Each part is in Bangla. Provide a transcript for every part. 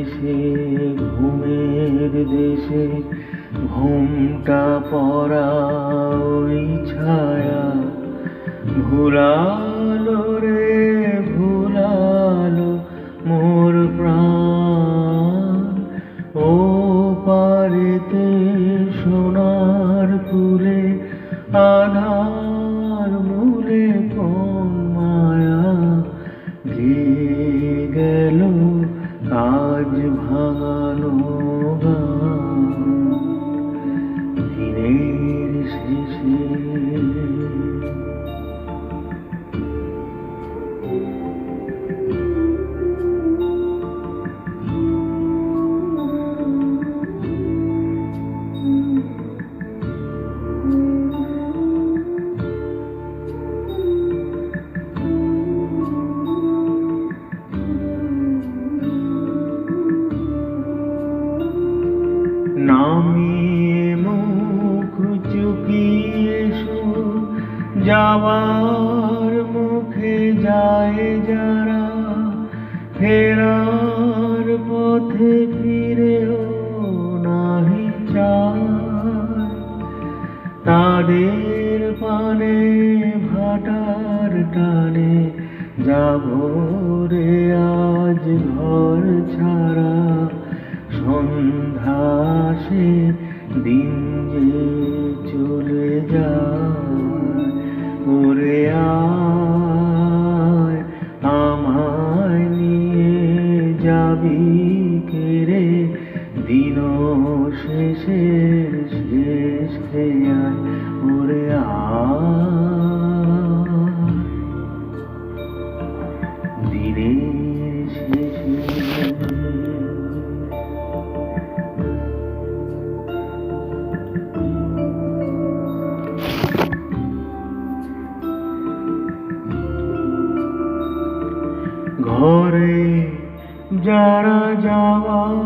শেষে ঘুমের দেশে ঘুমটা পড়া ওই ছায়া ভুলালো রে ভুলালো মোর প্রাণ। ও পারেতে সোনার কুলে আধার মূলে কোন মায়া গেয়ে গেল আজ ভাঙানো গান দিনের শেষে। নামিয়ে মুখ চুকিয়ে যাওয়ার মুখে যায় যারা ফেরার পথে ফিরেও নাহি চায় তাদের পানে ভাটার টানে যাবো রে আজ ঘর ছাড়া। সন্ধ্যা আসে দিন যে চলে যায় ওরে আয় আমায় নিয়ে যাবি কেরে দিন শেষের শেষ খেয়ায় ওরে আয় দিনের শেষে। ঘরে যারা যাওয়ার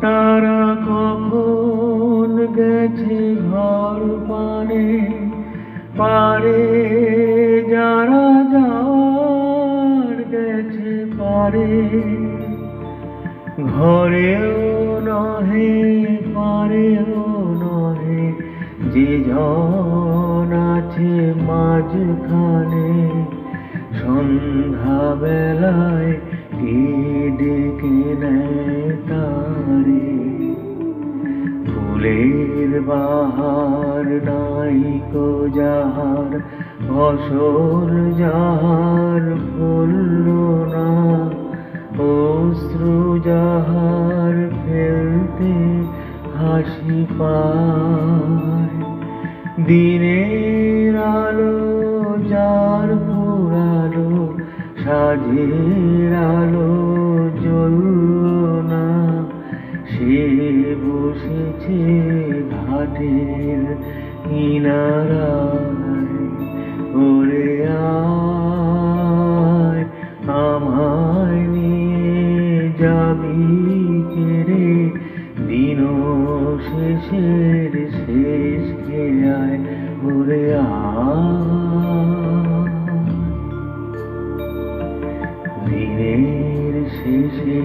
তারা কখন গেছে ঘর পানে পারে যারা যাওয়ার গেছে পারে ঘরেও নহে পারেও নহে যে জন আছে মাঝখানে। সন্ধ্যা বেলায় কে ডেকে নেয় তারে ফুলের বাহার নাইকো যাহার ফসল যাহার ফলল না অশ্রু যাহার ফেলতে হাসি পায় দিনের আলো যার পুরালো সাজের আলো জ্বলল না সে বসেছে ঘাটের কিনারায় ওরে আয় আমায় নিয়ে যাবি কেরে দিন শেষের শেষ খেয়ায় ওরে আয় দিনের শেষে।